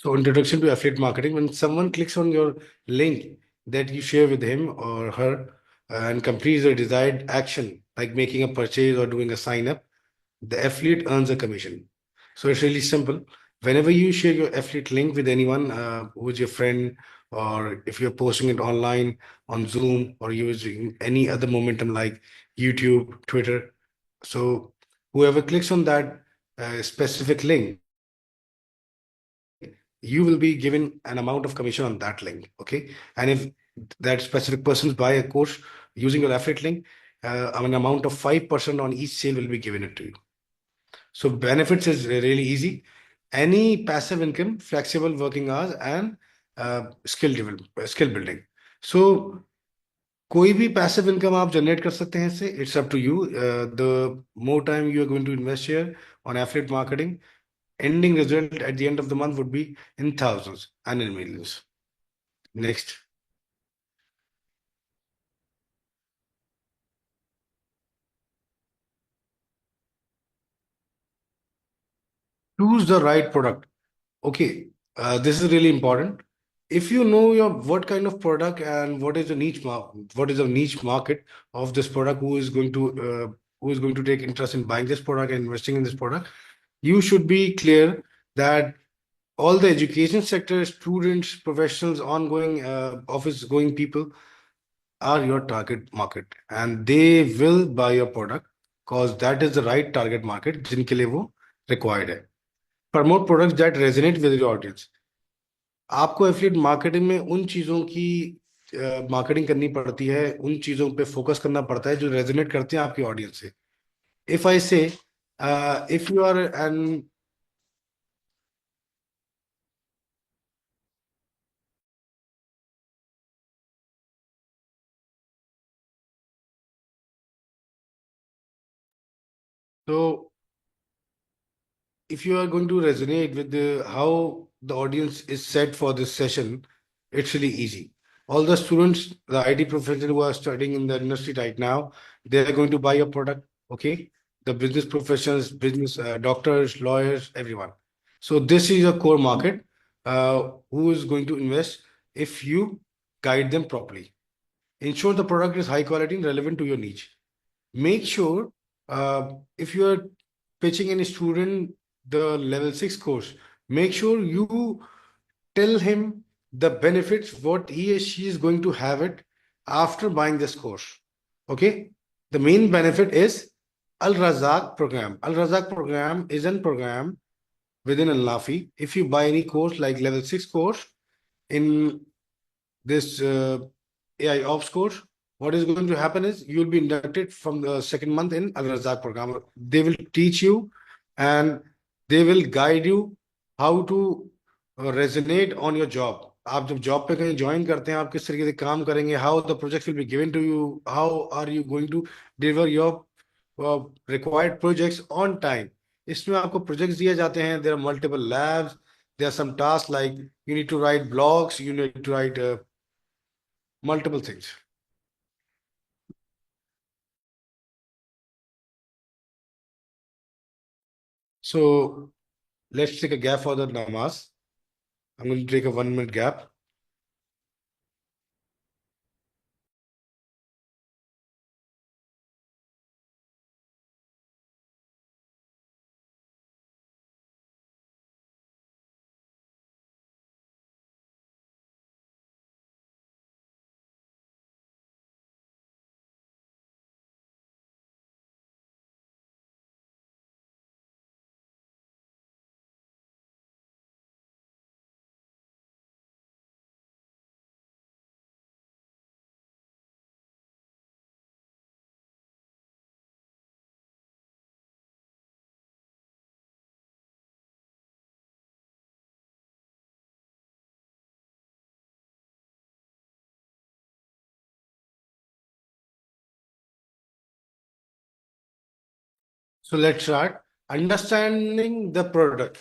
So, introduction to affiliate marketing. When someone clicks on your link that you share with him or her and completes a desired action, like making a purchase or doing a sign up, the affiliate earns a commission. So, it's really simple. Whenever you share your affiliate link with anyone who is your friend, or if you're posting it online on Zoom or using any other momentum like YouTube, Twitter, so whoever clicks on that specific link, you will be given an amount of commission on that link. Okay. And if that specific person buy a course using your affiliate link, an amount of 5% on each sale will be given it to you. So benefits is really easy. Any passive income, flexible working hours, and skill building. So कोई भी passive income आप generate कर सकते हैं इससे. It's up to you. The more time you are going to invest here on affiliate marketing, ending result at the end of the month would be in thousands and in millions. Next. Choose the right product. Okay, this is really important. If you know your what kind of product and what is the what is the niche market of this product, who is going to take interest in buying this product and investing in this product, you should be clear that all the education sector, students, professionals, ongoing office going people are your target market, and they will buy your product because that is the right target market जिनके लिए वो required है. Promote products that resonate with your audience. आपको affiliate marketing में उन चीजों की marketing करनी पड़ती है, उन चीजों पे फोकस करना पड़ता है जो रेजोनेट करते हैं आपकी ऑडियंस से. इफ आई से इफ यू आर एन तो if you are going to resonate with how the audience is set for this session, it's really easy. All the students, the IT professionals who are studying in the industry right now, they are going to buy your product. Okay, the business professionals, business doctors, lawyers, everyone. So this is a core market who is going to invest if you guide them properly. Ensure the product is high quality and relevant to your niche. Make sure if you are pitching any student the level 6 course, make sure you tell him the benefits, what he or she is going to have it after buying this course. Okay. The main benefit is Al Razak program. Al Razak program is a program within Al Nafi. If you buy any course like level 6 course in this AI Ops course, what is going to happen is you will be inducted from the second month in Al Razak program. They will teach you and they will guide you how to resonate on your job. आप जब job पे कहीं join करते हैं, आप किस तरीके से काम करेंगे, how the project will be given to you, how are you going to deliver your required projects on time. इसमें आपको प्रोजेक्ट्स दिए जाते हैं. There are multiple labs, there are some task like you need to write blogs, you need to write multiple things. So let's take a gap for the namaz. I'm going to take a 1 minute gap. So let's start. Understanding the product.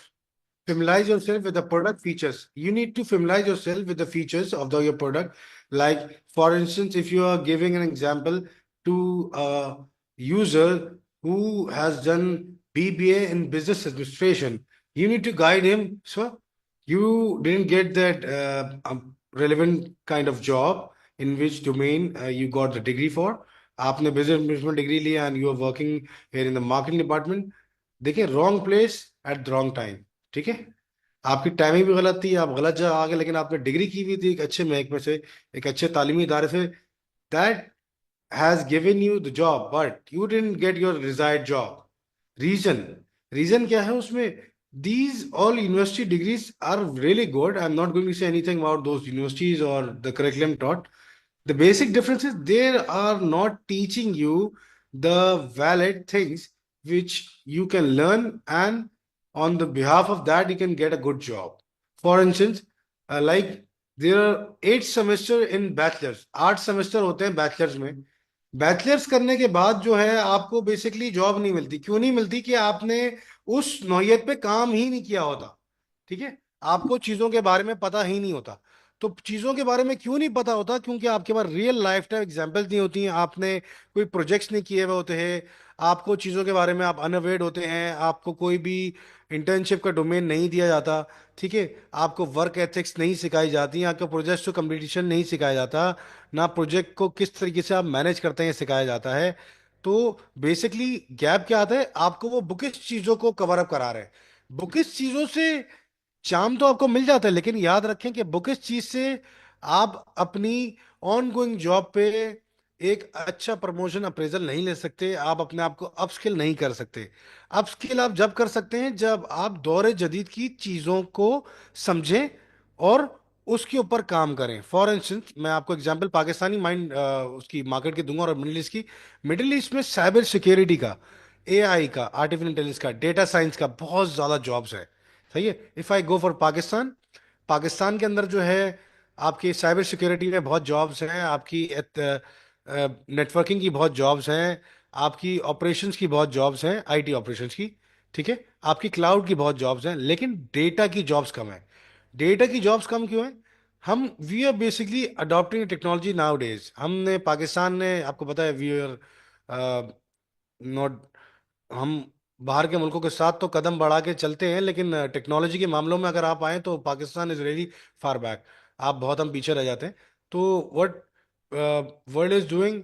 Familiarize yourself with the product features. You need to familiarize yourself with the features of your product. Like, for instance, if you are giving an example to a user who has done BBA in business administration, you need to guide him. So You didn't get that relevant kind of job in which domain you got the degree for. आपने business management degree लिया and you are working here in the marketing department. देखिए, wrong place at the wrong time. ठीक है, आपकी timing भी गलत थी, आप गलत जगह आ गए, लेकिन आपने डिग्री की हुई थी एक अच्छे महकमे से, एक अच्छे तालीमी इदारे से। That has given you the job, but you didn't get your desired job. Reason, reason क्या है उसमें? these all university degrees are really good. I'm not going to say anything about those universities or the curriculum taught. The basic difference is they are not teaching you the valid things which you can learn, and on the behalf of that you can get a good job. For instance, like there are 8 semester in bachelors, 8 semester होते हैं bachelors में। Bachelors करने के बाद जो है आपको basically job नहीं मिलती। क्यों नहीं मिलती? कि आपने उस नौयत पे काम ही नहीं किया होता। ठीक है, आपको चीजों के बारे में पता ही नहीं होता। तो चीजों के बारे में क्यों नहीं पता होता? क्योंकि आपके पास रियल लाइफ टाइम एग्जांपल्स नहीं होती हैं, आपने कोई प्रोजेक्ट्स नहीं किए हुए होते हैं, आपको चीजों के बारे में आप अनअवेयर्ड होते हैं, आपको कोई भी इंटर्नशिप का डोमेन नहीं दिया जाता। ठीक है, आपको वर्क एथिक्स नहीं सिखाई जाती, आपको प्रोजेक्ट्स टू कंप्लीशन नहीं सिखाया जाता, ना प्रोजेक्ट को किस तरीके से आप मैनेज करते हैं सिखाया जाता है। तो बेसिकली गैप क्या आता है? आपको वो बुकिश चीजों को कवर अप करा रहे हैं। बुकिश चीजों से चाम तो आपको मिल जाता है, लेकिन याद रखें कि बुक इस चीज से आप अपनी ऑन गोइंग जॉब पे एक अच्छा प्रमोशन अप्रेजल नहीं ले सकते, आप अपने आप को अपस्किल नहीं कर सकते। अपस्किल आप जब कर सकते हैं जब आप दौरे जदीद की चीजों को समझें और उसके ऊपर काम करें। फॉर इंस्टेंस मैं आपको एग्जांपल पाकिस्तानी माइंड उसकी मार्केट की दूंगा और मिडिल ईस्ट की। मिडिल ईस्ट में साइबर सिक्योरिटी का, एआई का, आर्टिफिशियल इंटेलिजेंस का, डेटा साइंस का बहुत ज्यादा जॉब्स है। सही है। If I go for Pakistan, Pakistan के अंदर जो है आपकी साइबर सिक्योरिटी में बहुत जॉब्स हैं, आपकी नेटवर्किंग की बहुत जॉब्स हैं, आपकी ऑपरेशंस की बहुत जॉब्स हैं, आईटी ऑपरेशंस की। ठीक है, आपकी क्लाउड की बहुत जॉब्स हैं, लेकिन डेटा की जॉब्स कम है। डेटा की जॉब्स कम क्यों है? हम we are basically adopting technology nowadays. हमने पाकिस्तान ने, आपको पता है, वी आर नॉट, हम बाहर के मुल्कों के साथ तो कदम बढ़ा के चलते हैं, लेकिन टेक्नोलॉजी के मामलों में अगर आप आए तो Pakistan is really far back. आप बहुत, हम पीछे रह जाते हैं। तो व्हाट वर्ल्ड इज डूइंग,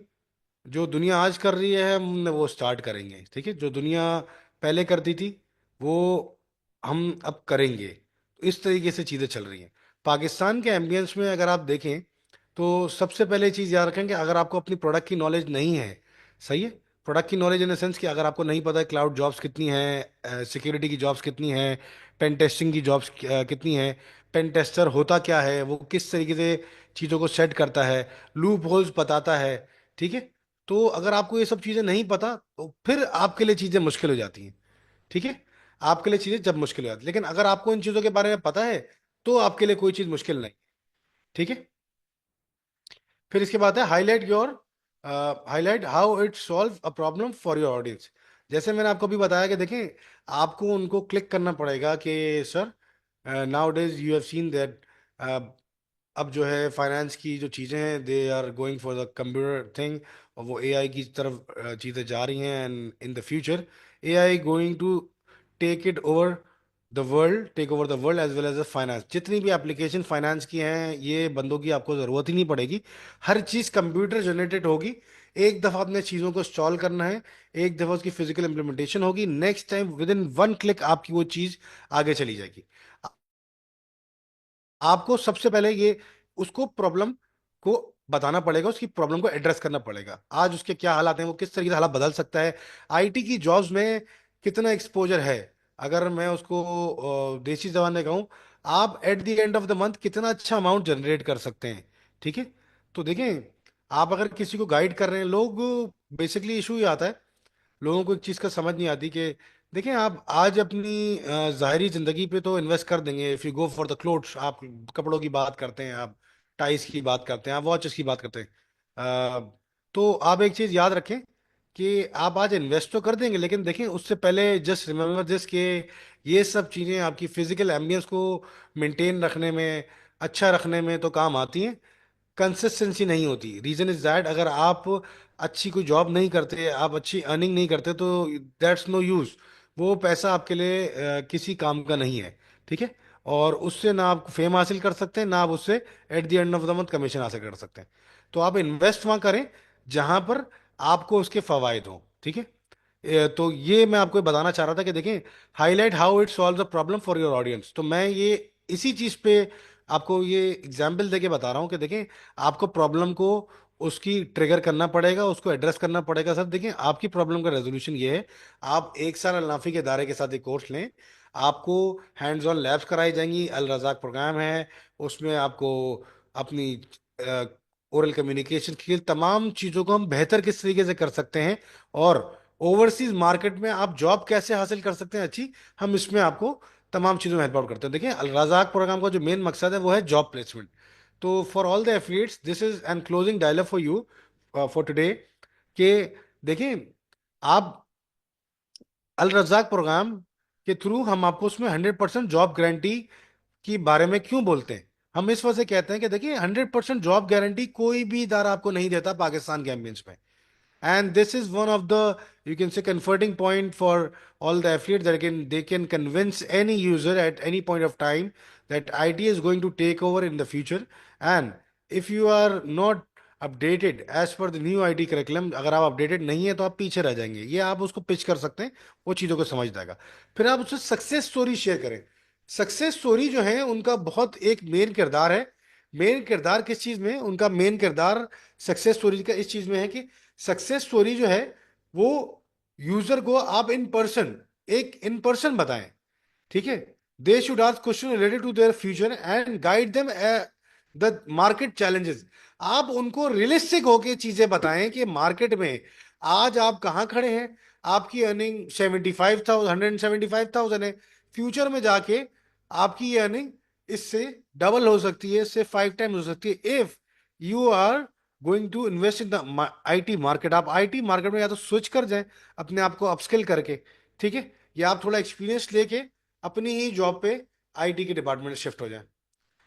जो दुनिया आज कर रही है हम वो स्टार्ट करेंगे। ठीक है, जो दुनिया पहले करती थी वो हम अब करेंगे। इस तरीके से चीज़ें चल रही हैं। पाकिस्तान के एम्बियंस में अगर आप देखें तो सबसे पहले चीज़ याद रखें कि अगर आपको अपनी प्रोडक्ट की नॉलेज नहीं है, सही है, प्रोडक्ट की नॉलेज इन द सेंस कि अगर आपको नहीं पता है क्लाउड जॉब्स कितनी हैं, सिक्योरिटी की जॉब्स कितनी हैं, पेन टेस्टिंग की जॉब्स कितनी हैं, पेन टेस्टर होता क्या है, वो किस तरीके से चीज़ों को सेट करता है, लूप होल्स बताता है। ठीक है, तो अगर आपको ये सब चीज़ें नहीं पता तो फिर आपके लिए चीज़ें मुश्किल हो जाती हैं। ठीक है, आपके लिए चीज़ें जब मुश्किल हो जाती है, लेकिन अगर आपको इन चीज़ों के बारे में पता है तो आपके लिए कोई चीज़ मुश्किल नहीं। ठीक है, फिर इसके बाद है highlight your, highlight how it solve a problem for your audience. जैसे मैंने आपको भी बताया कि देखें, आपको उनको क्लिक करना पड़ेगा कि sir, nowadays you have seen that अब जो है फाइनेंस की जो चीज़ें हैं they are going for the computer thing, और वो एआई की तरफ चीज़ें जा रही हैं। And in the future AI going to take it over the world, take over the world as well as the finance. जितनी भी एप्लीकेशन फाइनेंस की हैं, ये बंदों की आपको ज़रूरत ही नहीं पड़ेगी। हर चीज़ कंप्यूटर जनरेटेड होगी। एक दफ़ा आपने चीज़ों को इंस्टॉल करना है, एक दफ़ा उसकी फिजिकल इंप्लीमेंटेशन होगी, next time with in one click आपकी वो चीज़ आगे चली जाएगी। आपको सबसे पहले ये उसको प्रॉब्लम को बताना पड़ेगा, उसकी प्रॉब्लम को एड्रेस करना पड़ेगा। आज उसके क्या हालात हैं, वो किस तरीके से हालात बदल सकता है, आईटी की जॉब्स में कितना एक्सपोजर है। अगर मैं उसको देसी जबान में कहूँ, आप eight the end of the month कितना अच्छा अमाउंट जनरेट कर सकते हैं। ठीक है, तो देखें, आप अगर किसी को गाइड कर रहे हैं, लोग बेसिकली इशू ही आता है, लोगों को एक चीज़ का समझ नहीं आती कि देखें, आप आज अपनी ज़ाहरी ज़िंदगी पे तो इन्वेस्ट कर देंगे। If you go for the clothes, आप कपड़ों की बात करते हैं, आप टाइस की बात करते हैं, आप वॉचेस की बात करते हैं। तो आप एक चीज़ याद रखें कि आप आज इन्वेस्ट तो कर देंगे, लेकिन देखें उससे पहले जस्ट रिमेंबर दिस कि ये सब चीज़ें आपकी फिजिकल एम्बियंस को मेंटेन रखने में, अच्छा रखने में तो काम आती हैं, कंसिस्टेंसी नहीं होती। रीजन इज दैट अगर आप अच्छी कोई जॉब नहीं करते, आप अच्छी अर्निंग नहीं करते, तो दैट्स नो यूज। वो पैसा आपके लिए किसी काम का नहीं है। ठीक है, और उससे ना आप फेम हासिल कर सकते हैं, ना आप उससे eight the end of the month commission हासिल कर सकते हैं। तो आप इन्वेस्ट वहां करें जहां पर आपको उसके फवायद हो, ठीक है। तो ये मैं आपको बताना चाह रहा था कि देखें, highlight how it solve the problem for your audience. तो मैं ये इसी चीज पे आपको ये एग्जाम्पल देके बता रहा हूँ कि देखें, आपको प्रॉब्लम को उसकी ट्रिगर करना पड़ेगा, उसको एड्रेस करना पड़ेगा। सर देखें, आपकी प्रॉब्लम का रेजोल्यूशन ये है, आप एक साल अल नाफी के दायरे के साथ एक कोर्स लें। आपको हैंड्स ऑन लैब्स कराई जाएंगी, अल रजाक प्रोग्राम है, उसमें आपको अपनी ओरल कम्युनिकेशन की तमाम चीज़ों को हम बेहतर किस तरीके से कर सकते हैं, और ओवरसीज मार्केट में आप जॉब कैसे हासिल कर सकते हैं अच्छी, हम इसमें आपको तमाम चीज़ों में हेल्प आउट करते हैं। देखिए, अल रजाक प्रोग्राम का जो मेन मकसद है वो है जॉब प्लेसमेंट। तो for all the affiliates this is an closing dialog for you for today, कि देखें, आप अल रजाक प्रोग्राम के थ्रू हम आपको उसमें 100% जॉब गारंटी के बारे में क्यों बोलते हैं। हम इस वजह से कहते हैं कि देखिए, 100% जॉब गारंटी कोई भी इदारा आपको नहीं देता पाकिस्तान के एम्बियंस में। And this is one of the, you can say, comforting point for all the affiliates, that they can convince any user at any point of time that IT is going to take over in the future. And if you are not updated as per the new IT curriculum, अगर आप updated नहीं है तो आप पीछे रह जाएंगे। ये आप उसको पिच कर सकते हैं, वो चीज़ों को समझ जाएगा। फिर आप उससे सक्सेस स्टोरी शेयर करें। सक्सेस स्टोरी जो है उनका बहुत एक मेन किरदार है। मेन किरदार किस चीज़ में है? उनका मेन किरदार सक्सेस स्टोरी का इस चीज़ में है कि सक्सेस स्टोरी जो है वो यूजर को आप इन पर्सन, एक इन पर्सन बताएं, ठीक है। They should ask question related to their future and guide them the market challenges. आप उनको रियलिस्टिक होके चीजें बताएं कि मार्केट में आज आप कहाँ खड़े हैं। आपकी अर्निंग 175,000 है, फ्यूचर में जाके आपकी ये अर्निंग इससे डबल हो सकती है, इससे 5 टाइम्स हो सकती है, if you are going to invest in the IT market. आप आईटी मार्केट में या तो स्विच कर जाएं अपने आप को अपस्किल करके, ठीक है, या आप थोड़ा एक्सपीरियंस लेके अपनी ही जॉब पे आईटी के डिपार्टमेंट में शिफ्ट हो जाएं।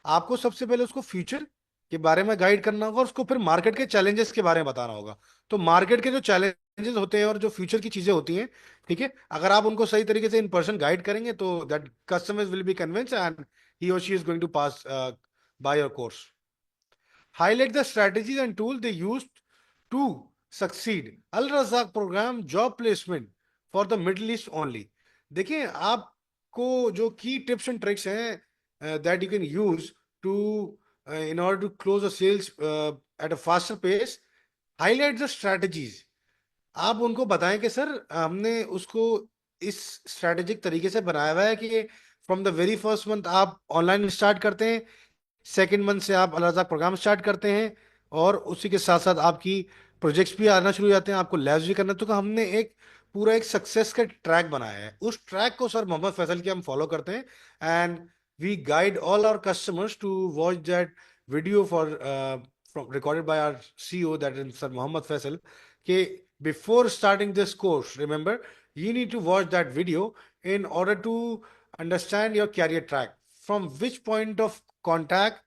आपको सबसे पहले उसको फ्यूचर के बारे में गाइड करना होगा और उसको फिर मार्केट के चैलेंजेस के बारे में बताना होगा। तो मार्केट के जो चैलेंजेस होते हैं और जो फ्यूचर की चीजें होती हैं, ठीक है, अगर आप उनको सही तरीके से इन पर्सन गाइड करेंगे तो that customers will be convince and he और she is going to pass buy your course. Highlight the strategies and tools they used to succeed. Al Razak program job placement for the Middle East only. देखिए, आपको जो की tips and tricks हैं that you can use to in order to close the sales at a faster pace, highlight the strategies. आप उनको बताएं कि sir हमने उसको इस स्ट्रैटेजिक तरीके से बनाया हुआ है कि from the very first month आप ऑनलाइन स्टार्ट करते हैं, सेकेंड मंथ से आप अलग अलग प्रोग्राम स्टार्ट करते हैं, और उसी के साथ साथ आपकी प्रोजेक्ट्स भी आना शुरू हो जाते हैं, आपको लैब्स भी करना। तो हमने एक पूरा एक सक्सेस का ट्रैक बनाया है। उस ट्रैक को सर मोहम्मद फैसल के हम फॉलो करते हैं, and we guide all our customers to watch that video for recorded by our CEO, that is Sir Mohammed Faisal, कि before starting this course, remember, you need to watch that video in order to understand your career track. From which point of contact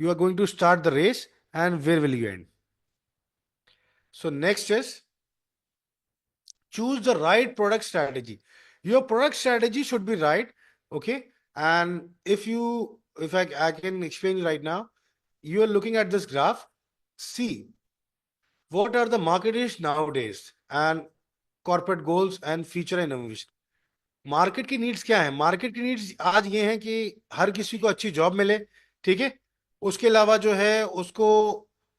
you are going to start the race and where will you end. So next is choose the right product strategy. Your product strategy should be right, okay? And if I can explain right now, you are looking at this graph. See, what are the market is nowadays and corporate goals and future innovation. Market की needs क्या है? Market की needs आज ये हैं कि हर किसी को अच्छी जॉब मिले, ठीक है। उसके अलावा जो है उसको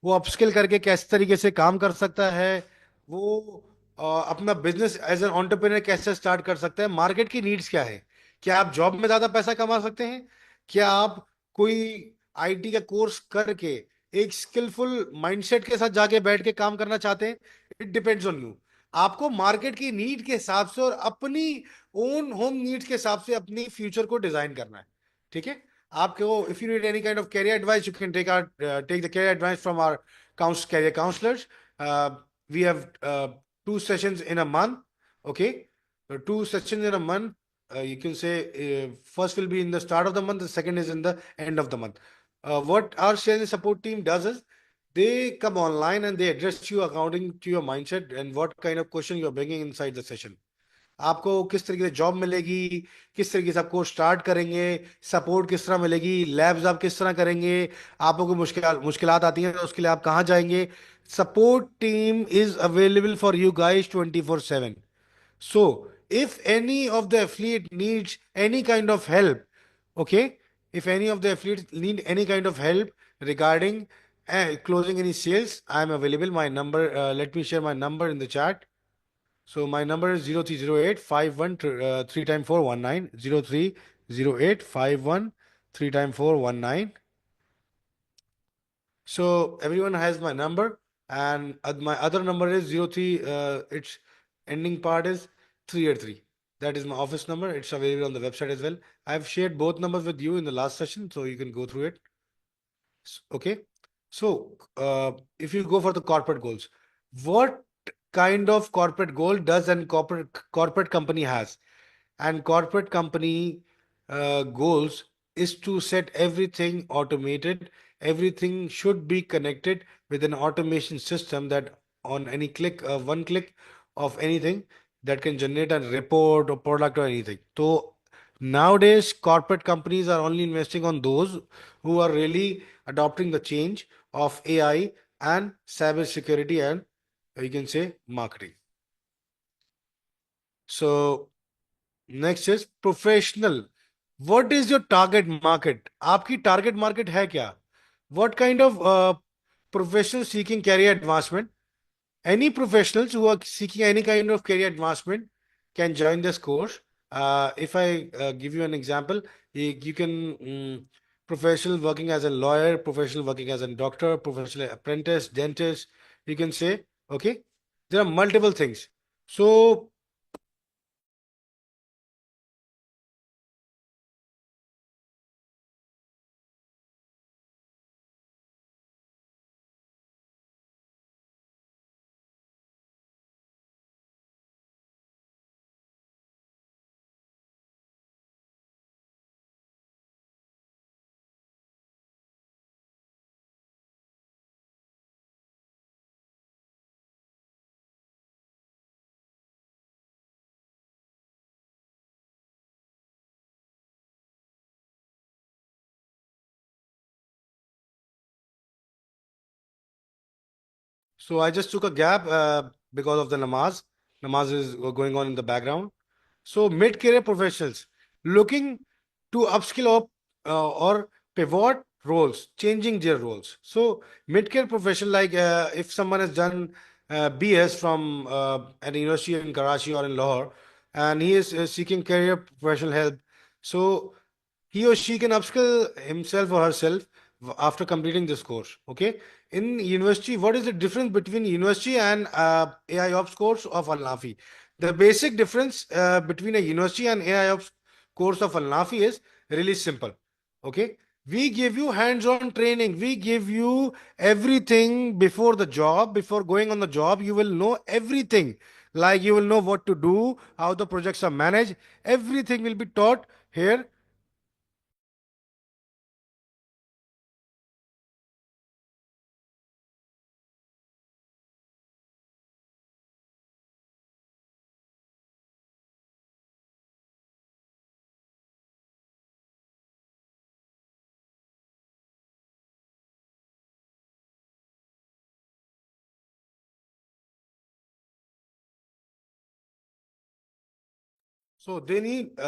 वो अपस्किल करके कैसे तरीके से काम कर सकता है, वो अपना बिजनेस एज एन एंटरप्रेन्योर कैसे स्टार्ट कर सकता है। मार्केट की नीड्स क्या है? क्या आप जॉब में ज्यादा पैसा कमा सकते हैं? क्या आप कोई आईटी का कोर्स करके एक स्किलफुल माइंडसेट के साथ जाके बैठ के काम करना चाहते हैं? It depends on you. आपको मार्केट की नीड के हिसाब से और अपनी ओन होम नीड्स के हिसाब से अपनी फ्यूचर को डिजाइन करना है, ठीक है। आपको if you need any kind of career advice, you can take the career advice from our career counsellors. We have 2 sessions in a month, okay. 2 sessions in a month, you can say first will be in the start of the month, the second is in the end of the month. What our sales support team does is they come online and they address you according to your mindset and what kind of question you're bringing inside the session. आपको किस तरीके से job मिलेगी, किस तरीके से आपको start करेंगे, सपोर्ट किस तरह मिलेगी, लैब्स आप किस तरह करेंगे, आपको कोई मुश्किलात आती हैं तो उसके लिए आप कहाँ जाएंगे। Support team is available for you guys 24/7. So, if any of the affiliate needs any kind of help, okay, if any of the affiliates need any kind of help regarding closing any sales, I am available. My number, let me share my number in the chat. So my number is 0308 3 times 419 0308 3 times 419. So everyone has my number, and my other number is 03. Its ending part is 383. That is my office number. It's available on the website as well. I've shared both numbers with you in the last session, so you can go through it. Okay. So if you go for the corporate goals, what kind of corporate goal does an corporate company has? And corporate company goals is to set everything automated. Everything should be connected with an automation system that on any click, one click of anything that can generate a report or product or anything. So nowadays corporate companies are only investing on those who are really adopting the change of AI and cyber security, and you can say marketing. So next is professional. What is your target market? आपकी target market है क्या? What kind of professional seeking career advancement? Any professionals who are seeking any kind of career advancement can join this course. If I give you an example, you can professional working as a lawyer, professional working as a doctor, professional apprentice, dentist. You can say, okay, there are multiple things. So So I just took a gap because of the namaz. Namaz is going on in the background. So mid-career professionals looking to upskill or pivot roles, changing their roles. So mid-career professional, like if someone has done BS from an university in Karachi or in Lahore, and he is seeking career professional help. So he or she can upskill himself or herself after completing this course. Okay. In university, what is the difference between university and AI Ops course of Al Nafi? The basic difference between a university and AI Ops course of Al Nafi is really simple. Okay. We give you hands-on training. We give you everything before the job. Before going on the job, you will know everything. Like you will know what to do, how the projects are managed. Everything will be taught here. So they need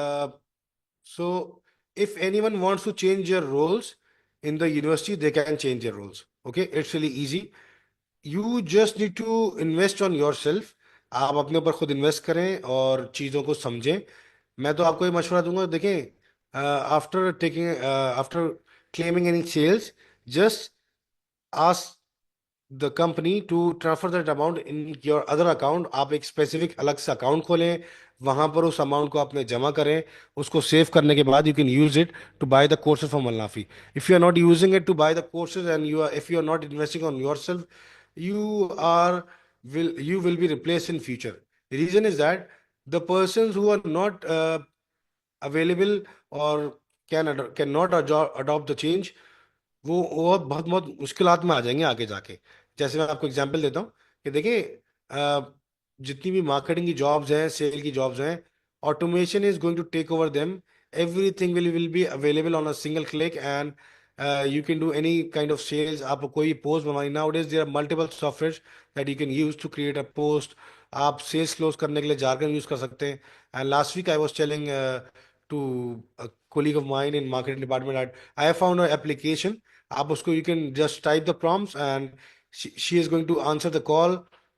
so if anyone wants to change their roles in the university, they can change their roles. Okay, it's really easy. You just need to invest on yourself. आप अपने ऊपर खुद invest करें और चीज़ों को समझें. मैं तो आपको ये मशवरा दूंगा, देखें, after claiming any sales, just ask the company to transfer that amount in your other account. आप एक स्पेसिफिक अलग से अकाउंट खोलें, वहां पर उस अमाउंट को आपने जमा करें. उसको सेव करने के बाद you can use it to buy the courses from Alnafi. If you are not using it to buy the courses and you are if you are not investing on yourself, you are you will be replaced in future. The reason is that the persons who are not available or cannot adopt the change, वो बहुत बहुत मुश्किलात में आ जाएंगे आगे जाके. जैसे मैं आपको एग्जांपल देता हूँ कि देखिए, जितनी भी मार्केटिंग की जॉब्स हैं, सेल की जॉब्स हैं, automation is going to take over them. Everything will be available on a single click, and you can do any kind of sales. आप कोई पोस्ट बनवाई, nowadays there are multiple software that you can use to create a post. आप sales close करने के लिए jargon use कर सकते हैं. And last week I was telling to colleague of mine in marketing department, I have found an application. आप उसको, you can just type the prompts and she is going to answer the call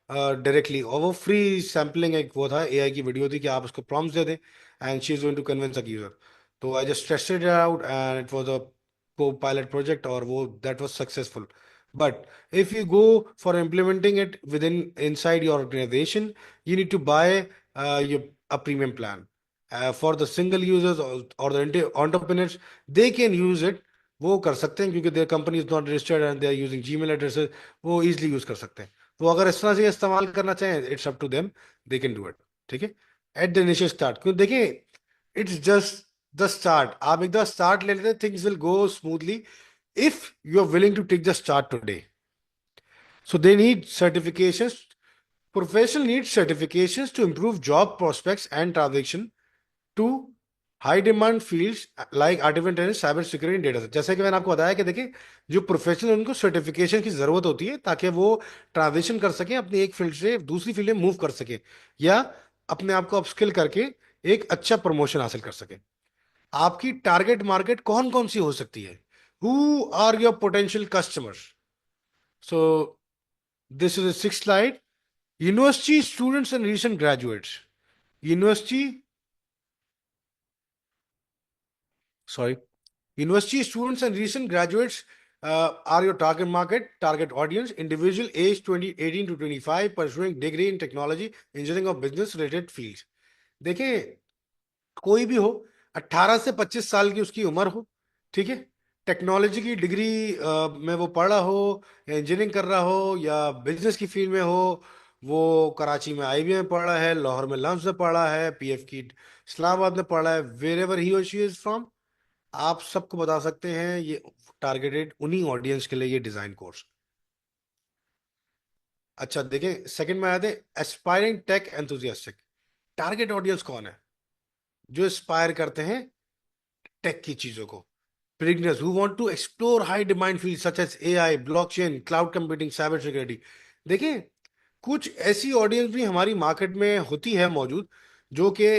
directly. और वो free sampling एक वो था, AI की video थी कि आप उसको प्रॉम्प्ट्स दे दें and she is going to convince a user. तो I just tested it out and it was a co pilot project, और वो that was successful. But if you go for implementing it within inside your organization, you need to buy a premium plan. For the single users or the entrepreneurs, they can use it. वो कर सकते हैं क्योंकि their company is not registered and they are using Gmail addresses. वो easily use कर सकते हैं. वो अगर इस तरह से इस्तेमाल करना चाहें, it's up to them, they can do it. ठीक है. एट द इनिशियल स्टार्ट, क्योंकि देखिए, इट्स जस्ट द स्टार्ट. आप एकदम स्टार्ट ले लेते हैं, things will go smoothly if you are willing to take the start today. So they need certifications. Professional needs certifications to improve job prospects and transition to high demand fields like artificial intelligence, cyber security and data. जैसे कि मैंने आपको बताया कि देखिए, जो professional, उनको certification की जरूरत होती है ताकि वो ट्रांजिशन कर सके, अपनी एक फील्ड से दूसरी फील्ड में मूव कर सके, या अपने आप को अपस्किल करके एक अच्छा प्रमोशन हासिल कर सके. आपकी टारगेट मार्केट कौन कौन सी हो सकती है? Who are your potential customers? So this is a sixth slide. University students and recent graduates. University, sorry, University students and recent graduates are your target market, target audience. Individual age 18 to 25 pursuing degree in technology, engineering or business related fields. देखें, कोई भी हो, 18 से 25 साल की उसकी उम्र हो, ठीक है, टेक्नोलॉजी की डिग्री में वो पढ़ रहा हो, या इंजीनियरिंग कर रहा हो, या बिजनेस की फील्ड में हो. वो कराची में आईबीएम में पढ़ रहा है, लाहौर में लम्स में पढ़ रहा है, पीएफ की इस्लामाबाद में पढ़ रहा है, वेर एवर ही और शी इज फ्रॉम, आप सबको बता सकते हैं ये टारगेटेड उन्हीं ऑडियंस के लिए ये डिजाइन कोर्स. अच्छा देखें, सेकंड में आते हैं aspiring tech enthusiastic. Target audience कौन है? जो एस्पायर करते हैं टेक की चीजों को. Beginners who want to explore high demand fields such as AI, blockchain, cloud computing, cyber security. देखिए, कुछ ऐसी ऑडियंस भी हमारी मार्केट में होती है मौजूद, जो कि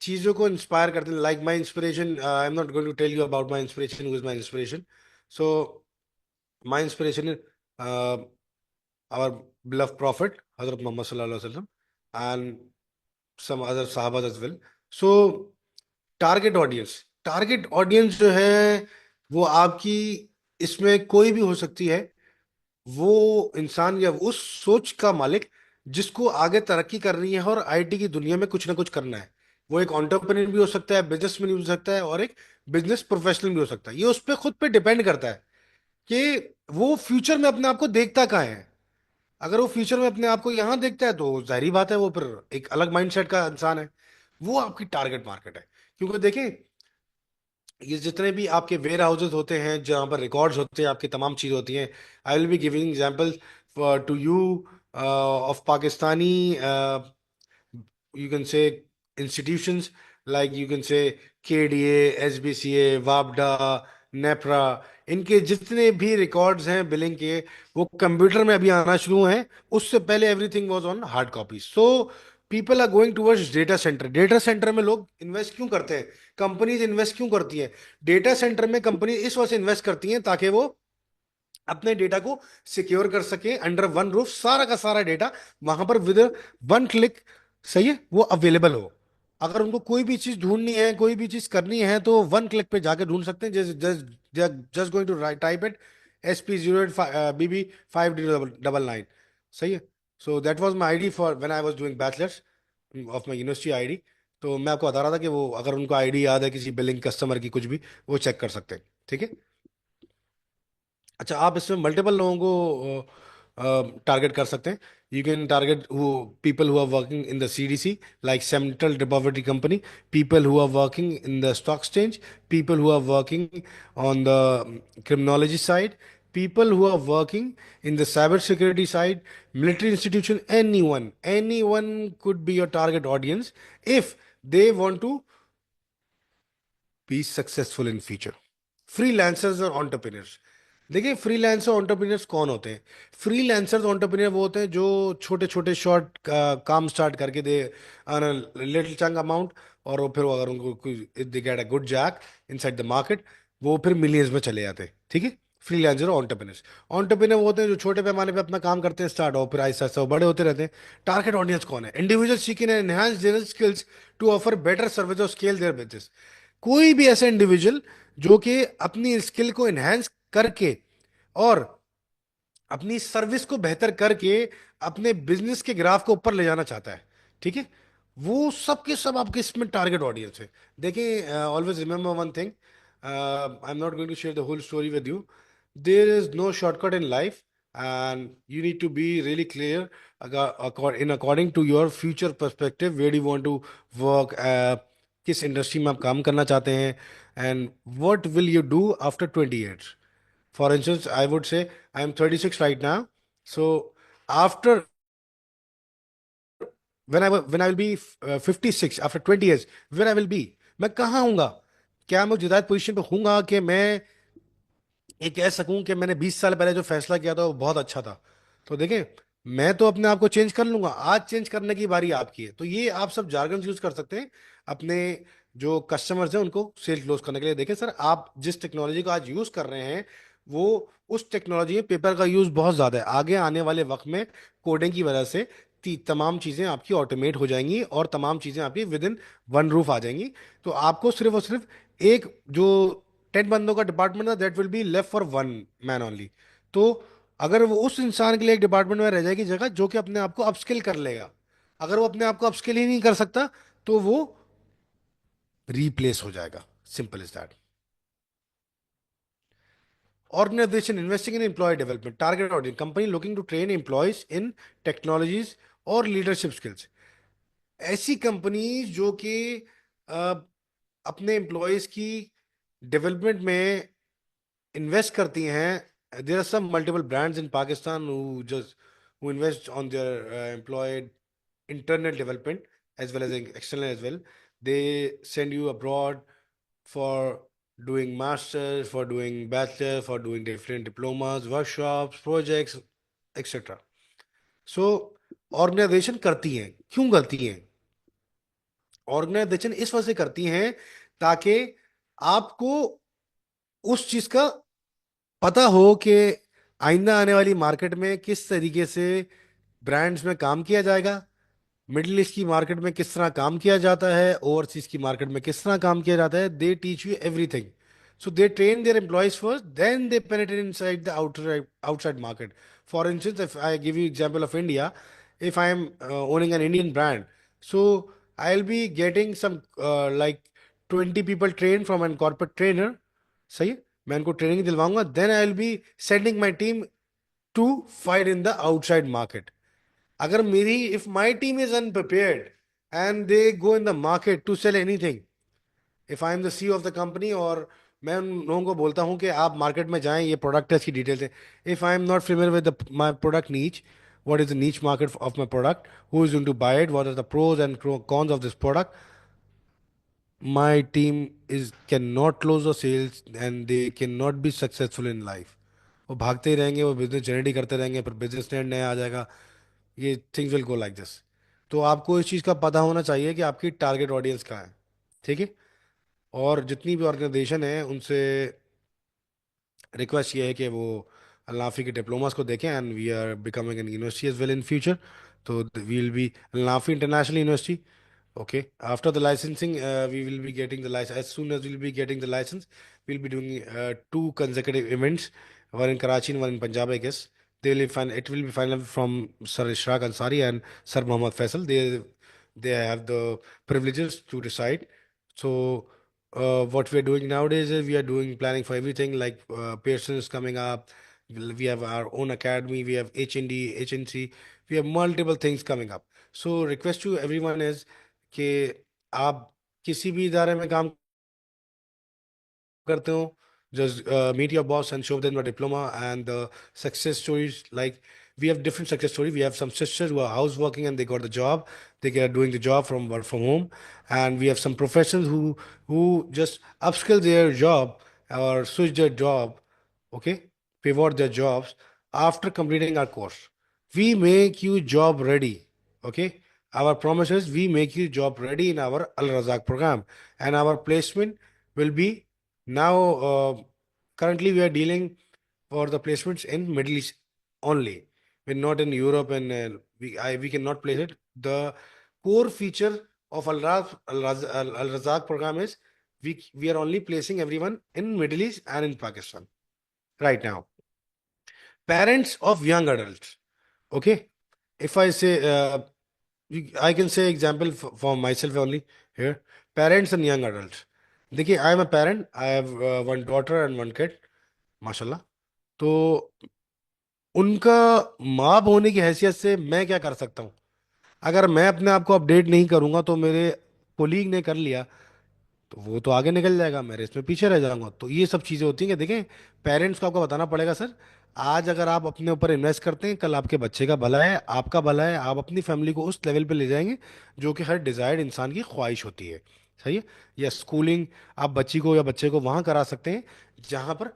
चीजों को इंस्पायर करते हैं. Like my inspiration, I am not going to tell you about my inspiration, who is my inspiration. So my inspiration is our beloved prophet Hazrat Muhammad sallallahu alaihi wasallam, and some other sahabas as well. So target audience जो है, वो आपकी इसमें कोई भी हो सकती है. वो इंसान या उस सोच का मालिक जिसको आगे तरक्की करनी है और आईटी की दुनिया में कुछ ना कुछ करना है. वो एक एंटरप्रेन्योर भी हो सकता है, बिजनेसमैन भी हो सकता है, और एक बिजनेस प्रोफेशनल भी हो सकता है. ये उस पर खुद पे डिपेंड करता है कि वो फ्यूचर में अपने आप को देखता कहाँ है. अगर वो फ्यूचर में अपने आप को यहाँ देखता है, तो जाहिर बात है वो फिर एक अलग माइंडसेट का इंसान है. वो आपकी टारगेट मार्केट है. क्योंकि देखें, ये जितने भी आपके वेयर हाउसेज होते हैं जहाँ पर रिकॉर्ड्स होते हैं, आपकी तमाम चीज़ होती हैं. I will be giving example to you of Pakistani, you can say institutions, like you can say KDA, SBCA, वापडा, नेपरा. इनके जितने भी रिकॉर्ड्स हैं बिलिंग के, वो कंप्यूटर में अभी आना शुरू हैं. उससे पहले everything was on hard copy. So people are going towards data center. Data center में लोग इन्वेस्ट क्यों करते हैं? कंपनीज इन्वेस्ट क्यों करती हैं डेटा सेंटर में? कंपनी इस वजह से इन्वेस्ट करती हैं ताकि वो अपने डेटा को सिक्योर कर सके अंडर वन रूफ. सारा का सारा डेटा वहां पर विद वन क्लिक, सही है, वो अवेलेबल हो. अगर उनको कोई भी चीज ढूंढनी है, कोई भी चीज करनी है, तो वन क्लिक पे जाके ढूंढ सकते हैं. Just going to type it SP08BB5099. सही है. So that was my ID for when I was doing bachelors of my university ID. तो मैं आपको बता रहा था कि वो, अगर उनको आईडी याद है किसी बिलिंग कस्टमर की, कुछ भी, वो चेक कर सकते हैं. ठीक है. अच्छा, आप इसमें मल्टीपल लोगों को टारगेट कर सकते हैं. You can target people who are working in the CDC, like central depository company, people who are working in the stock exchange, people who are working on the criminology side, people who are working in the cyber security side, military institution, anyone could be your target audience if they want to be successful in future. Freelancers और entrepreneurs, देखिए freelancer entrepreneurs कौन होते हैं? Freelancers entrepreneur वो होते हैं जो छोटे छोटे शॉर्ट काम स्टार्ट करके they earn little chunk amount, और वो फिर अगर उनको they get a good jack inside the market, वो फिर मिलियंस में चले जाते हैं, ठीक है। फ्रीलांसर और एंटरप्रेन्योर्स, एंटरप्रेन्योर वो होते हैं जो छोटे पैमाने पे अपना काम करते हैं स्टार्ट, और फिर ऐसा ऐसा बड़े होते रहते हैं। टारगेट ऑडियंस कौन है? Individual seeking and enhance their skills to offer better service और स्केल देयर बिजनेस। कोई भी ऐसा इंडिविजुअल जो कि अपनी स्किल को एनहेंस करके और अपनी सर्विस को बेहतर करके अपने बिजनेस के ग्राफ को ऊपर ले जाना चाहता है, ठीक है, वो सब के सब आपके इसमें टारगेट ऑडियंस है। देखिए, always remember one thing, I am not going to share the whole story with you. There is no shortcut in life and you need to be really clear in according to your future perspective, where do you want to work, किस industry में आप काम करना चाहते हैं, and what will you do after 20 years. For instance, I would say I am 36 right now. So after when I will be 56 after 20 years, where I will be, मैं कहाँ हूँगा? क्या मैं डिजायर्ड पोजीशन पे हूँगा कि मैं ये कह सकूं कि मैंने 20 साल पहले जो फैसला किया था वो बहुत अच्छा था? तो देखें, मैं तो अपने आप को चेंज कर लूंगा, आज चेंज करने की बारी आपकी है। तो ये आप सब जार्गन यूज कर सकते हैं अपने जो कस्टमर्स हैं उनको सेल क्लोज करने के लिए। देखें सर, आप जिस टेक्नोलॉजी को आज यूज कर रहे हैं वो उस टेक्नोलॉजी में पेपर का यूज बहुत ज्यादा है। आगे आने वाले वक्त में कोडिंग की वजह से तमाम चीजें आपकी ऑटोमेट हो जाएंगी और तमाम चीजें आपकी विद इन वन रूफ आ जाएंगी। तो आपको सिर्फ और सिर्फ एक जो 10 बंदों का डिपार्टमेंट था, that will be left for one man only. तो अगर वो उस इंसान के लिए एक डिपार्टमेंट में रह जाएगी जगह जो कि अपने आप को अपस्किल कर लेगा। अगर वो अपने आप को अपस्किल ही नहीं कर सकता तो वो रीप्लेस हो जाएगा, simple is that. Organization investing in employee development, target audience, company looking to train employees in technologies और लीडरशिप स्किल्स। ऐसी कंपनीज जो कि अ, अपने एम्प्लॉयज की डेवलपमेंट में इन्वेस्ट करती हैं। There are some multiple brands in Pakistan who invest on their employed internal development as well as external as well. They send you abroad for doing masters, for doing bachelor, for doing different diplomas, workshops, projects, etc. So organisation करती हैं, क्यों करती हैं? Organisation इस वजह से करती हैं ताकि आपको उस चीज का पता हो कि आइंदा आने वाली मार्केट में किस तरीके से ब्रांड्स में काम किया जाएगा, मिडिल ईस्ट की मार्केट में किस तरह काम किया जाता है, ओवरसीज की मार्केट में किस तरह काम किया जाता है। They teach you everything. So they train their employees first, then they penetrate inside the outside market. For instance, if I give you example of India, if I am owning an Indian brand, so I'll be getting some like 20 people trained from a corporate trainer, सही है, मैं उनको training दिलवाऊंगा, then I will be sending my team to fight in the outside market. अगर मेरी if my team is unprepared and they go in the market to sell anything, if I am the CEO of the company और मैं उन लोगों को बोलता हूं कि आप मार्केट में जाएं, ये प्रोडक्ट है, इसकी डिटेल्स है, if I am not familiar with my product नीच, what is the niche market of my product, who is going to buy it, what are the pros and cons of this product, my team is cannot close the sales and they cannot be successful in life. वो भागते ही रहेंगे, वो business generate ही करते रहेंगे, फिर business net नया आ जाएगा, ये things will go like this. तो आपको इस चीज़ का पता होना चाहिए कि आपकी टारगेट ऑडियंस कहाँ है, ठीक है। और जितनी भी ऑर्गेनाइजेशन है उनसे रिक्वेस्ट ये है कि वो अल्लाफी के डिप्लोमास को देखें, and we are becoming an university as well in future. तो we will be Alnafi international university. Okay. After the licensing, we will be getting the license. As soon as we'll be getting the license, we'll be doing two consecutive events, one in Karachi and one in Punjab, I guess. They will be it will be final from Sir Ishraq Ansari and Sir Muhammad Faisal. They have the privileges to decide. So what we are doing nowadays is we are doing planning for everything, like Pearson is coming up. We have our own academy. We have HND, HNC. We have multiple things coming up. So request to everyone is कि आप किसी भी इदारे में काम करते हो, Just meet your boss and show them the diploma and the success stories. Like we have different success stories. We have some sisters who are house working and they got the job. They are doing the job from work from home, and we have some professionals who just upskill their job or switch their job. Okay, pivot their jobs after completing our course. We make you job ready. Okay, our promise is we make you job ready in our Al Razak program, and our placement will be now. Currently, we are dealing for the placements in Middle East only. We're not in Europe, and we cannot place it. The core feature of Al Razak program is we are only placing everyone in Middle East and in Pakistan right now. Parents of young adults. Okay, if I say I can say example for myself only here. Parents and young adults. देखिए, I am a parent. I have one daughter and one kid. माशाल्लाह. तो उनका माँ होने की हैसियत से मैं क्या कर सकता हूँ? अगर मैं अपने आप को अपडेट नहीं करूंगा तो मेरे कोलीग ने कर लिया तो वो तो आगे निकल जाएगा, मैं रेस में पीछे रह जाऊंगा. तो ये सब चीज़ें होती हैं कि देखें, पेरेंट्स को आपको बताना पड़ेगा सर. आज अगर आप अपने ऊपर इन्वेस्ट करते हैं, कल आपके बच्चे का भला है, आपका भला है, आप अपनी फैमिली को उस लेवल पे ले जाएंगे जो कि हर डिजायर्ड इंसान की ख्वाहिश होती है. सही है. या स्कूलिंग आप बच्ची को या बच्चे को वहां करा सकते हैं जहां पर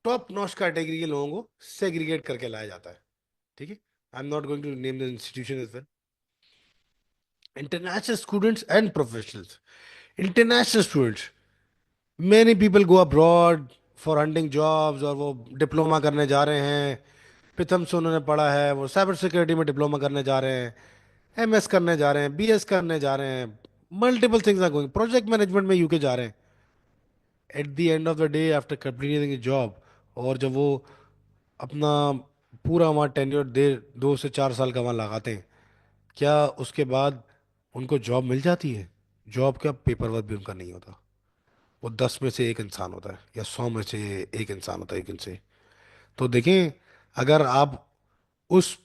टॉप नॉच कैटेगरी के लोगों को सेग्रीगेट करके लाया जाता है. ठीक है. I am not going to name the institution is well. International students and professionals. International students, many people go abroad for hunting jobs, और वो डिप्लोमा करने जा रहे हैं. प्रथम से उन्होंने पढ़ा है, वो साइबर सिक्योरिटी में डिप्लोमा करने जा रहे हैं, एमएस करने जा रहे हैं, बीएस करने जा रहे हैं. Multiple things are going, project management में यूके जा रहे हैं. At the end of the day after completing job, और जब वो अपना पूरा वहाँ टेन्योर 2 से 4 साल का वहाँ लगाते हैं, क्या उसके बाद उनको जॉब मिल जाती है? जॉब का पेपर वर्क भी उनका नहीं होता. वो 10 में से 1 इंसान होता है या 100 में से 1 इंसान होता है, यू कैन से. तो देखें, अगर आप उस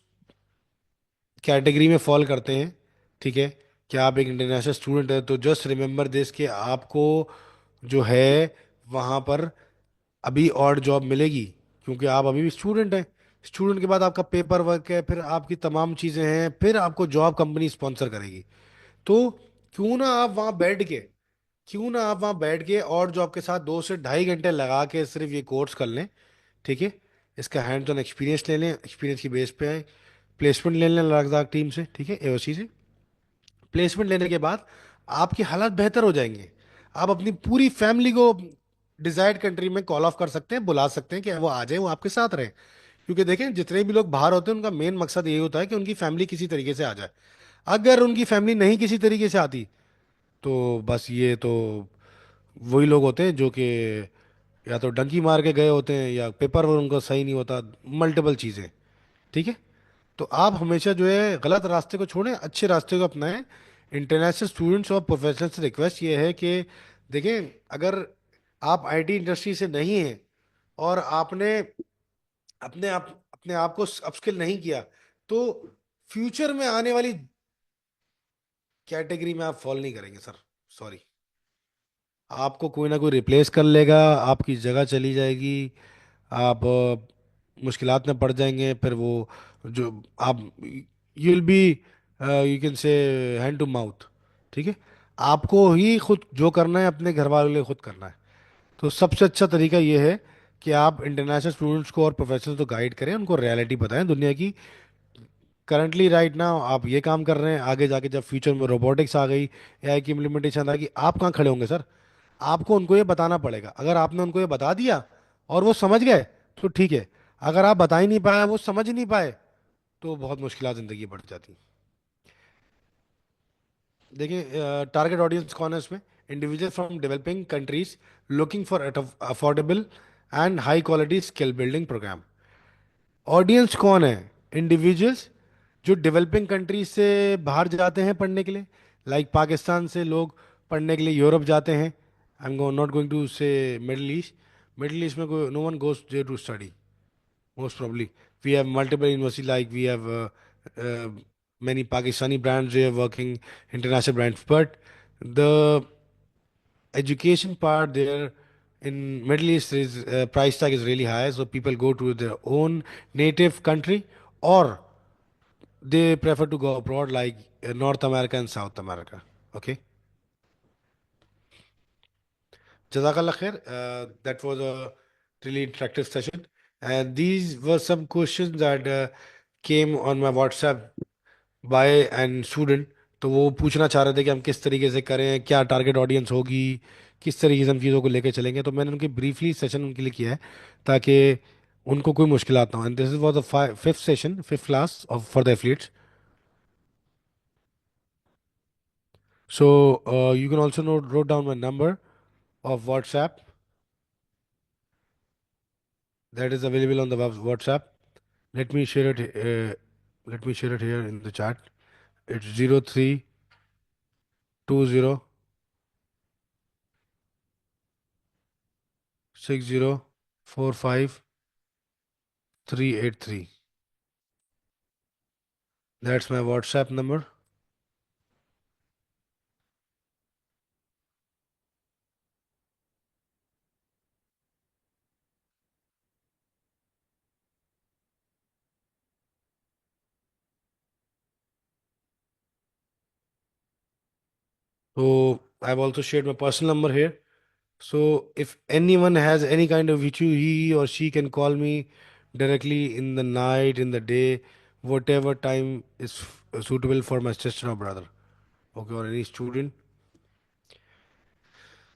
कैटेगरी में फॉल करते हैं, ठीक है, कि आप एक इंटरनेशनल स्टूडेंट है, तो जस्ट रिमेंबर दिस कि आपको जो है वहाँ पर अभी और जॉब मिलेगी, क्योंकि आप अभी भी स्टूडेंट हैं. स्टूडेंट के बाद आपका पेपर वर्क है, फिर आपकी तमाम चीज़ें हैं, फिर आपको जॉब कंपनी स्पॉन्सर करेगी. तो क्यों ना आप वहाँ बैठ के क्यों ना आप वहाँ बैठ के और जॉब के साथ 2 से ढाई घंटे लगा के सिर्फ ये कोर्स कर लें. ठीक है. इसका हैंड्स ऑन एक्सपीरियंस ले लें, एक्सपीरियंस की बेस पे प्लेसमेंट ले लें लद्दाख टीम से, ठीक है, एओसी से. प्लेसमेंट लेने के बाद आपके हालात बेहतर हो जाएंगे. आप अपनी पूरी फैमिली को डिजायर्ड कंट्री में कॉल ऑफ कर सकते हैं, बुला सकते हैं कि वो आ जाए, वो आपके साथ रहे. क्योंकि देखें, जितने भी लोग बाहर होते हैं उनका मेन मकसद यही होता है कि उनकी फैमिली किसी तरीके से आ जाए. अगर उनकी फैमिली नहीं किसी तरीके से आती, तो बस ये तो वही लोग होते हैं जो कि या तो डंकी मार के गए होते हैं या पेपर वर्क उनका सही नहीं होता, मल्टीपल चीज़ें. ठीक है. तो आप हमेशा जो है गलत रास्ते को छोड़ें, अच्छे रास्ते को अपनाएं. इंटरनेशनल स्टूडेंट्स और प्रोफेशनल से रिक्वेस्ट ये है कि देखें, अगर आप आईटी इंडस्ट्री से नहीं हैं और आपने अपने आप को अपस्किल नहीं किया, तो फ्यूचर में आने वाली कैटेगरी में आप फॉल नहीं करेंगे सर. सॉरी. आपको कोई ना कोई रिप्लेस कर लेगा, आपकी जगह चली जाएगी, आप मुश्किलात में पड़ जाएंगे. फिर वो जो आप you will be, you can say, hand to mouth. ठीक है. आपको ही खुद जो करना है अपने घर वालों के लिए खुद करना है. तो सबसे अच्छा तरीका ये है कि आप इंटरनेशनल स्टूडेंट्स को और प्रोफेशनल्स को गाइड करें, उनको रियलिटी बताएं दुनिया की. करंटली राइट नाउ आप ये काम कर रहे हैं, आगे जाके जब फ्यूचर में रोबोटिक्स आ गई, एआई की इम्प्लीमेंटेशन आ गई, आप कहाँ खड़े होंगे सर? आपको उनको ये बताना पड़ेगा. अगर आपने उनको ये बता दिया और वो समझ गए तो ठीक है. अगर आप बता ही नहीं पाए, वो समझ ही नहीं पाए, तो बहुत मुश्किल जिंदगी बढ़ जाती. देखिए, टारगेट ऑडियंस कौन है इसमें? Individual from developing countries looking for affordable and high quality skill building program. Audience कौन है? इंडिविजुअल्स जो डेवलपिंग कंट्रीज से बाहर जाते हैं पढ़ने के लिए. पाकिस्तान से लोग पढ़ने के लिए यूरोप जाते हैं. I am not going to say Middle East. Middle East में कोई no one goes there to study most probably. We have multiple universities, like we have many Pakistani brands they are working, international brands, but the education part there In Middle East, is price tag is really high, so people go to their own native country, or they prefer to go abroad, like North America and South America. Okay. Jazakallah khair. That was a really interactive session. And these were some questions that came on my WhatsApp by an student. तो वो पूछना चाह रहे थे कि हम किस तरीके से करें, क्या टारगेट ऑडियंस होगी, किस तरीके से हम चीज़ों को लेके चलेंगे. तो मैंने उनकी ब्रीफली सेशन उनके लिए किया है, ताकि उनको कोई मुश्किलात ना हो. And this is for the fifth session, fifth class of for the athletes. So you can also note wrote down my number of WhatsApp that is available on the WhatsApp. Let me share it. Let me share it here in the chat. It's 03206045 383. That's my WhatsApp number. So I've also shared my personal number here. So if anyone has any kind of issue, he or she can call me directly in the night, in the day, whatever time is suitable for my sister or brother. Okay, or any student.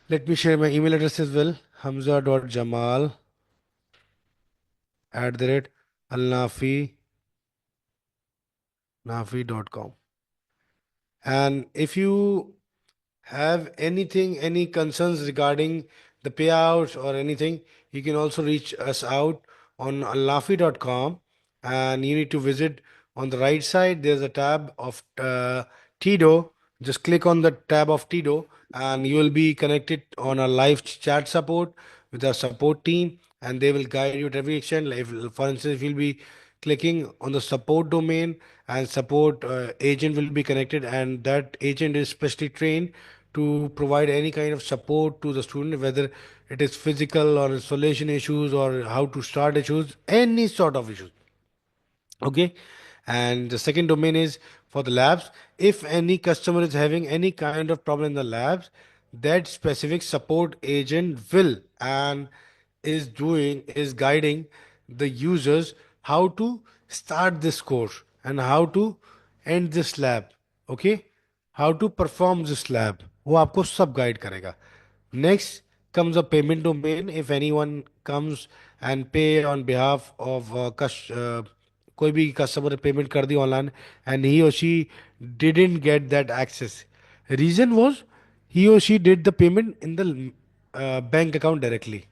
Let me share my email address as well. hamza.jamal@alnafi.com. And if you have anything, any concerns regarding the payouts or anything, you can also reach us out on allafi.com, and you need to visit on the right side. There's a tab of Tido. Just click on the tab of Tido, and you will be connected on a live chat support with our support team, and they will guide you at every action. Like, for instance, if you'll be clicking on the support domain, and support agent will be connected, and that agent is specially trained to provide any kind of support to the student, whether it is physical or installation issues or how to start issues, any sort of issues. Okay. And the second domain is for the labs. If any customer is having any kind of problem in the labs, that specific support agent will and is guiding the users how to start this course and how to end this lab. Okay, how to perform this lab, वो आपको सब guide करेगा. Next comes a payment domain. If anyone comes and pay on behalf of कोई भी customer payment कर दी online, and he और she didn't get that access. Reason was he or she did the payment in the bank account directly.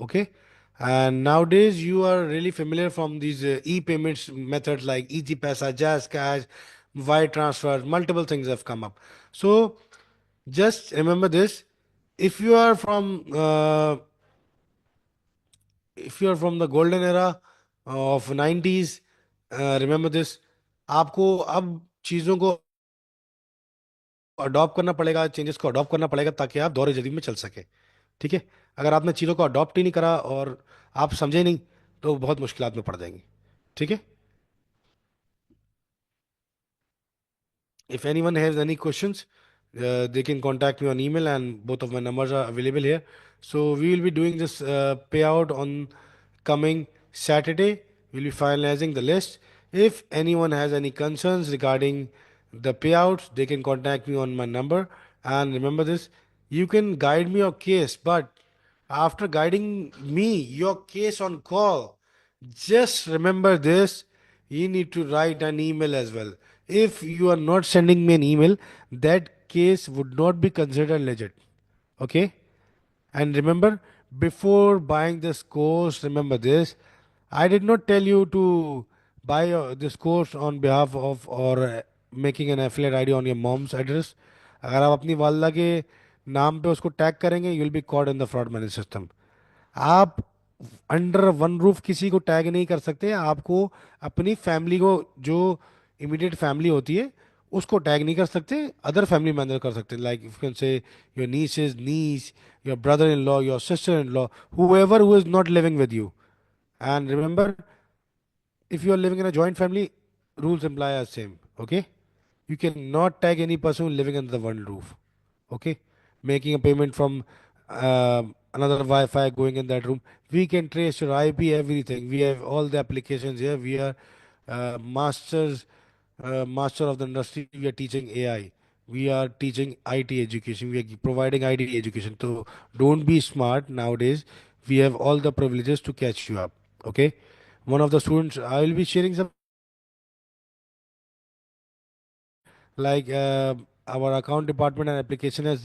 Okay. And nowadays you are really familiar from these e-payments methods like easy pesa, jazz cash, wire transfer, multiple things have come up. So just remember this. If you are from if you are from the golden era of 90s, remember this. आपको अब चीज़ों को adopt करना पड़ेगा, changes को adopt करना पड़ेगा, ताकि आप दौर जदीद में चल सके. ठीक है. अगर आपने चीज़ों को अडॉप्ट ही नहीं करा और आप समझे नहीं, तो बहुत मुश्किलात में पड़ जाएंगे. ठीक है. If anyone has any questions, they can contact me on email, and both of my numbers are available here. So we will be doing this payout on coming Saturday. We'll be finalizing the list. If anyone has any concerns regarding the payouts, they can contact me on my number. And remember this, you can guide me your case, but after guiding me your case on call, just remember this, you need to write an email as well. If you are not sending me an email, that case would not be considered legit. Okay? And remember, before buying this course, remember this. I did not tell you to buy this course on behalf of or making an affiliate ID on your mom's address. अगर आप अपनी वालदा के नाम पे उसको tag करेंगे, you will be caught in the fraud management system. आप अंडर वन रूफ किसी को टैग नहीं कर सकते. आपको अपनी फैमिली को, जो इमीडिएट फैमिली होती है, उसको टैग नहीं कर सकते, अदर फैमिली मेंबर कर सकते, like you can say your niece, your brother in law, your sister in law, whoever who is not living with you. And remember, if you are living in a joint family, rules imply are same. Okay, you cannot tag any person living under the one roof. Okay, making a payment from another Wi-Fi, going in that room, we can trace your IP, everything. We have all the applications here. We are master of the industry. We are teaching AI. We are teaching IT education. We are providing IT education. So don't be smart nowadays. We have all the privileges to catch you up. Okay, one of the students, I will be sharing some, like our account department and application has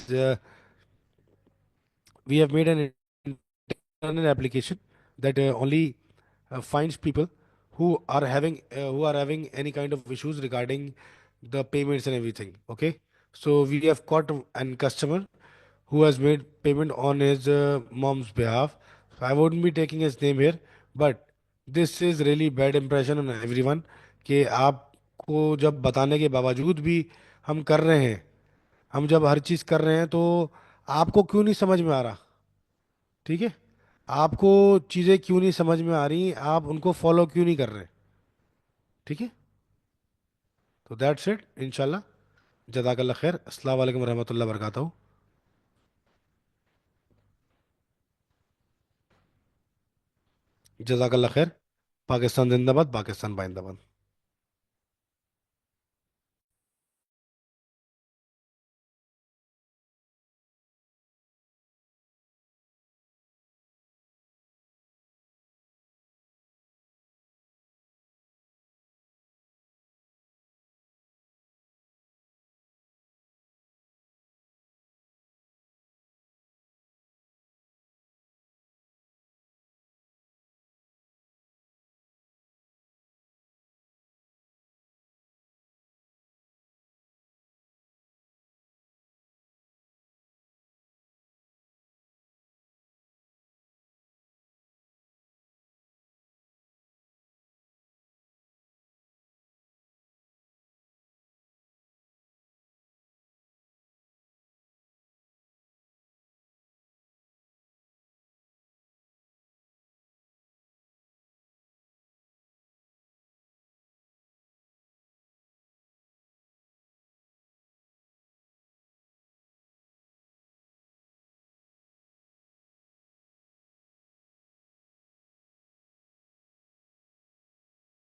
we have made an internal application that only finds people who are having any kind of issues regarding the payments and everything. Okay, so we have caught an customer who has made payment on his mom's behalf. So I wouldn't be taking his name here, but this is really bad impression on everyone कि आपको जब बताने के बावजूद भी हम कर रहे हैं, हम जब हर चीज़ कर रहे हैं, तो आपको क्यों नहीं समझ में आ रहा? ठीक है, आपको चीज़ें क्यों नहीं समझ में आ रही, आप उनको फॉलो क्यों नहीं कर रहे? ठीक है, तो दैट्स इट, इंशाल्लाह। जज़ाकल्लाह खैर, अस्सलाम वालेकुम रहमतुल्लाह वरकातहू। जज़ाकल्लाह खैर। पाकिस्तान जिंदाबाद, पाकिस्तान बाइंदाबाद।